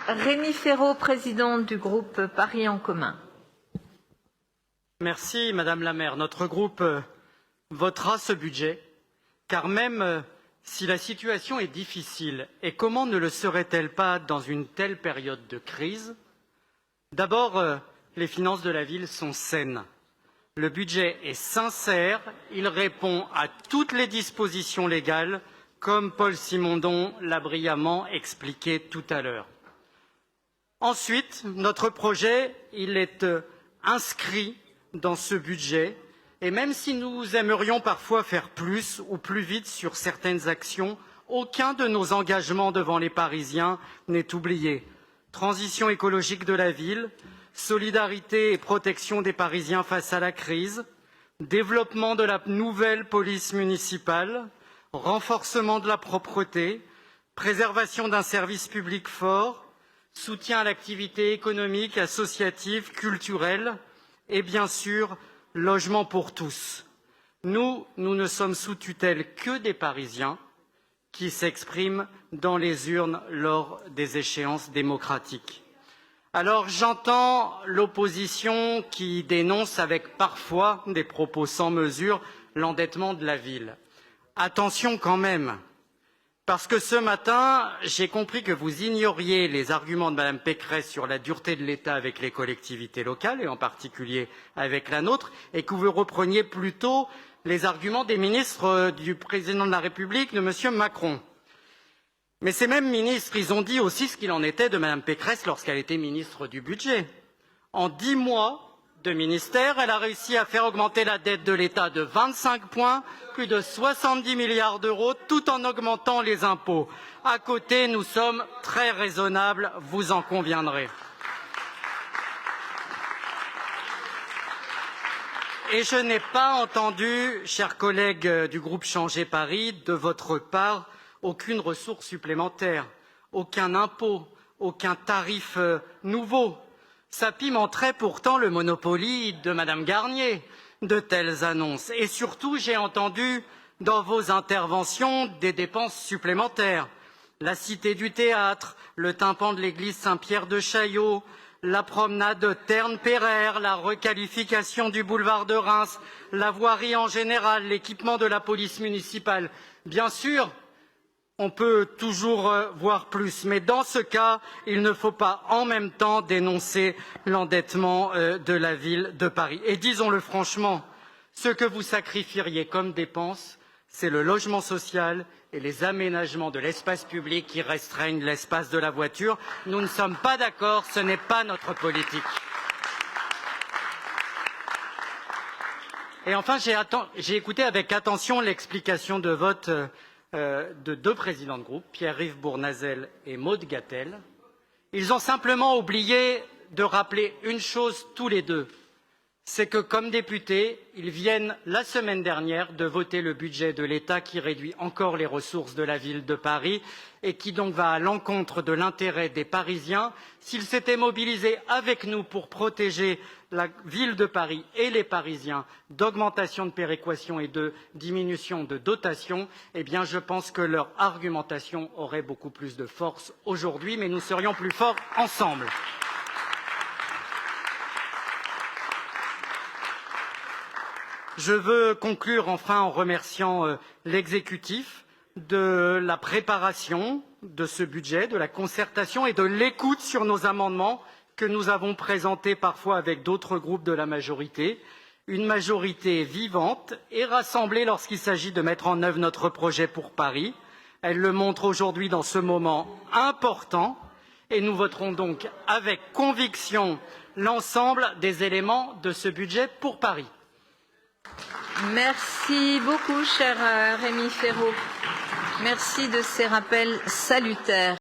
Rémi Féraud, président du groupe Paris en commun. Merci Madame la maire. Notre groupe votera ce budget, car même si la situation est difficile, et comment ne le serait-elle pas dans une telle période de crise, d'abord, les finances de la ville sont saines. Le budget est sincère, il répond à toutes les dispositions légales, comme Paul Simondon l'a brillamment expliqué tout à l'heure. Ensuite, notre projet, il est inscrit dans ce budget, et même si nous aimerions parfois faire plus ou plus vite sur certaines actions, aucun de nos engagements devant les Parisiens n'est oublié. Transition écologique de la ville, solidarité et protection des Parisiens face à la crise, développement de la nouvelle police municipale, renforcement de la propreté, préservation d'un service public fort, soutien à l'activité économique, associative, culturelle et bien sûr, logement pour tous. Nous ne sommes sous tutelle que des Parisiens qui s'expriment dans les urnes lors des échéances démocratiques. Alors j'entends l'opposition qui dénonce avec parfois des propos sans mesure l'endettement de la ville. Attention quand même, parce que ce matin, j'ai compris que vous ignoriez les arguments de Mme Pécresse sur la dureté de l'État avec les collectivités locales, et en particulier avec la nôtre, et que vous repreniez plutôt les arguments des ministres du président de la République, de M. Macron. Mais ces mêmes ministres, ils ont dit aussi ce qu'il en était de Mme Pécresse lorsqu'elle était ministre du Budget. En 10 mois de ministère, elle a réussi à faire augmenter la dette de l'État de 25 points, plus de 70 milliards d'euros, tout en augmentant les impôts. À côté, nous sommes très raisonnables, vous en conviendrez. Et je n'ai pas entendu, chers collègues du groupe Changer Paris, de votre part, aucune ressource supplémentaire, aucun impôt, aucun tarif nouveau. Ça pimenterait pourtant le Monopoly de Madame Garnier, de telles annonces. Et surtout, j'ai entendu dans vos interventions des dépenses supplémentaires. La Cité du Théâtre, le tympan de l'église Saint-Pierre de Chaillot, la promenade Terne-Pereire, la requalification du boulevard de Reims, la voirie en général, l'équipement de la police municipale. Bien sûr, on peut toujours voir plus, mais dans ce cas, il ne faut pas en même temps dénoncer l'endettement de la ville de Paris. Et disons-le franchement, ce que vous sacrifieriez comme dépenses, c'est le logement social et les aménagements de l'espace public qui restreignent l'espace de la voiture. Nous ne sommes pas d'accord, ce n'est pas notre politique. Et enfin, j'ai écouté avec attention l'explication de vote de deux présidents de groupe, Pierre-Yves Bournazel et Maud Gattel. Ils ont simplement oublié de rappeler une chose tous les deux, c'est que comme députés, ils viennent la semaine dernière de voter le budget de l'État qui réduit encore les ressources de la ville de Paris et qui donc va à l'encontre de l'intérêt des Parisiens. S'ils s'étaient mobilisés avec nous pour protéger la ville de Paris et les Parisiens d'augmentation de péréquation et de diminution de dotation, eh bien je pense que leur argumentation aurait beaucoup plus de force aujourd'hui, mais nous serions plus forts ensemble. Je veux conclure enfin en remerciant l'exécutif de la préparation de ce budget, de la concertation et de l'écoute sur nos amendements que nous avons présentés parfois avec d'autres groupes de la majorité. Une majorité vivante et rassemblée lorsqu'il s'agit de mettre en œuvre notre projet pour Paris. Elle le montre aujourd'hui dans ce moment important et nous voterons donc avec conviction l'ensemble des éléments de ce budget pour Paris. Merci beaucoup, cher Rémi Féraud. Merci de ces rappels salutaires.